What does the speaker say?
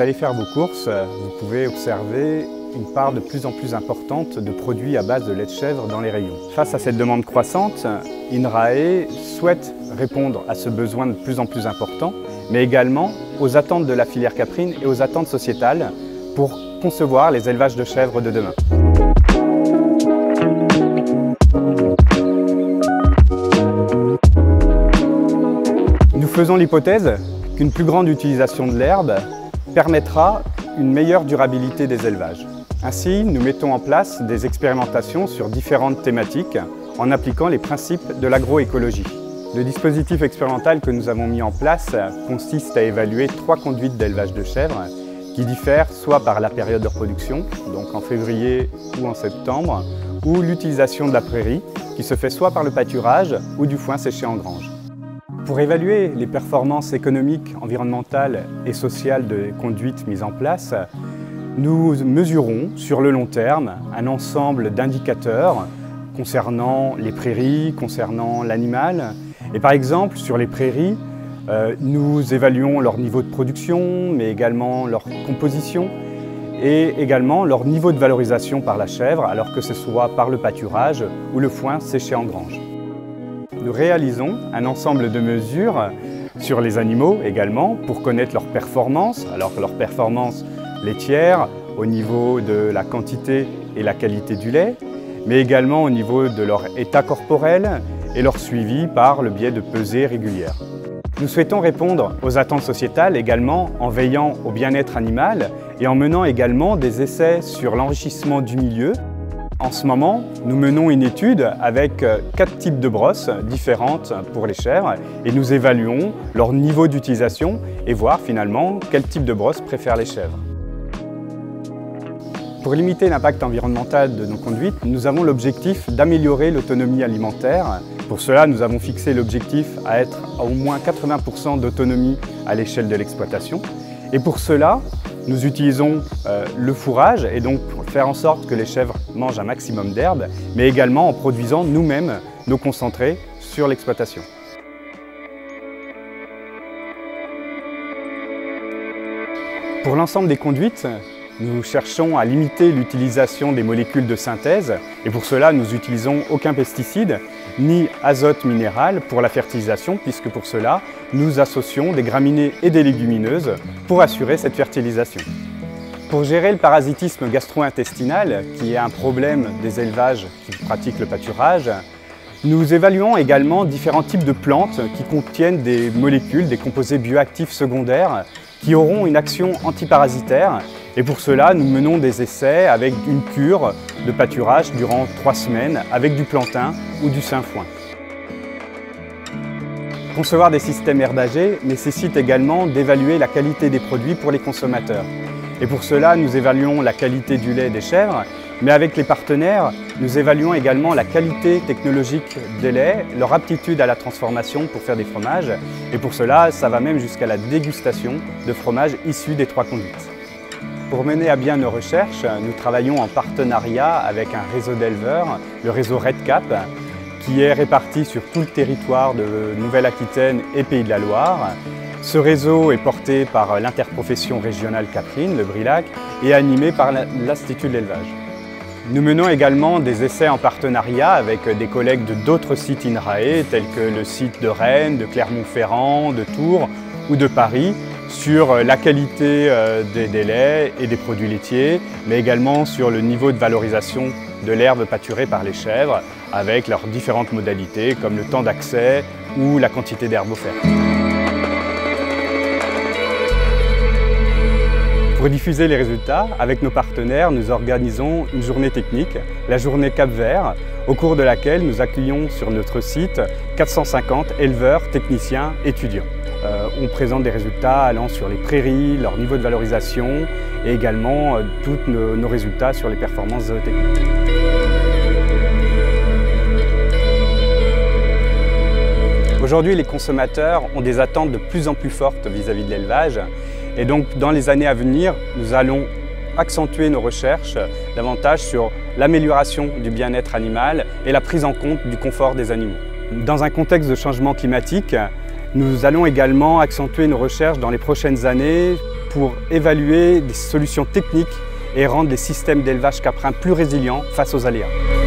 vous allez faire vos courses, vous pouvez observer une part de plus en plus importante de produits à base de lait de chèvre dans les rayons. Face à cette demande croissante, INRAE souhaite répondre à ce besoin de plus en plus important, mais également aux attentes de la filière caprine et aux attentes sociétales pour concevoir les élevages de chèvres de demain. Nous faisons l'hypothèse qu'une plus grande utilisation de l'herbe permettra une meilleure durabilité des élevages. Ainsi, nous mettons en place des expérimentations sur différentes thématiques en appliquant les principes de l'agroécologie. Le dispositif expérimental que nous avons mis en place consiste à évaluer 3 conduites d'élevage de chèvres qui diffèrent soit par la période de reproduction, donc en février ou en septembre, ou l'utilisation de la prairie qui se fait soit par le pâturage ou du foin séché en grange. Pour évaluer les performances économiques, environnementales et sociales des conduites mises en place, nous mesurons sur le long terme un ensemble d'indicateurs concernant les prairies, concernant l'animal. Et par exemple, sur les prairies, nous évaluons leur niveau de production, mais également leur composition et également leur niveau de valorisation par la chèvre, alors que ce soit par le pâturage ou le foin séché en grange. Nous réalisons un ensemble de mesures sur les animaux également pour connaître leurs performances, alors leur performance laitière au niveau de la quantité et la qualité du lait, mais également au niveau de leur état corporel et leur suivi par le biais de pesées régulières. Nous souhaitons répondre aux attentes sociétales également en veillant au bien-être animal et en menant également des essais sur l'enrichissement du milieu. En ce moment, nous menons une étude avec 4 types de brosses différentes pour les chèvres et nous évaluons leur niveau d'utilisation et voir finalement quel type de brosse préfèrent les chèvres. Pour limiter l'impact environnemental de nos conduites, nous avons l'objectif d'améliorer l'autonomie alimentaire. Pour cela, nous avons fixé l'objectif à être à au moins 80% d'autonomie à l'échelle de l'exploitation. Et pour cela, nous utilisons le fourrage et donc faire en sorte que les chèvres mangent un maximum d'herbe, mais également en produisant nous-mêmes nos concentrés sur l'exploitation. Pour l'ensemble des conduites, nous cherchons à limiter l'utilisation des molécules de synthèse et pour cela nous n'utilisons aucun pesticide ni azote minéral pour la fertilisation puisque pour cela nous associons des graminées et des légumineuses pour assurer cette fertilisation. Pour gérer le parasitisme gastro-intestinal qui est un problème des élevages qui pratiquent le pâturage, nous évaluons également différents types de plantes qui contiennent des molécules, des composés bioactifs secondaires qui auront une action antiparasitaire. Et pour cela, nous menons des essais avec une cure de pâturage durant 3 semaines avec du plantain ou du sainfoin. Concevoir des systèmes herbagés nécessite également d'évaluer la qualité des produits pour les consommateurs. Et pour cela, nous évaluons la qualité du lait des chèvres, mais avec les partenaires, nous évaluons également la qualité technologique des laits, leur aptitude à la transformation pour faire des fromages. Et pour cela, ça va même jusqu'à la dégustation de fromages issus des 3 conduites. Pour mener à bien nos recherches, nous travaillons en partenariat avec un réseau d'éleveurs, le réseau RedCap, qui est réparti sur tout le territoire de Nouvelle-Aquitaine et Pays de la Loire. Ce réseau est porté par l'interprofession régionale caprine, le BRILAC, et animé par l'Institut de l'élevage. Nous menons également des essais en partenariat avec des collègues de d'autres sites INRAE, tels que le site de Rennes, de Clermont-Ferrand, de Tours ou de Paris, sur la qualité des laits et des produits laitiers, mais également sur le niveau de valorisation de l'herbe pâturée par les chèvres, avec leurs différentes modalités, comme le temps d'accès ou la quantité d'herbe offerte. Pour diffuser les résultats, avec nos partenaires, nous organisons une journée technique, la journée Cap-Vert, au cours de laquelle nous accueillons sur notre site 450 éleveurs, techniciens, étudiants. On présente des résultats allant sur les prairies, leur niveau de valorisation et également tous nos résultats sur les performances zootechniques. Aujourd'hui, les consommateurs ont des attentes de plus en plus fortes vis-à-vis de l'élevage. Et donc, dans les années à venir, nous allons accentuer nos recherches davantage sur l'amélioration du bien-être animal et la prise en compte du confort des animaux. Dans un contexte de changement climatique, nous allons également accentuer nos recherches dans les prochaines années pour évaluer des solutions techniques et rendre les systèmes d'élevage caprins plus résilients face aux aléas.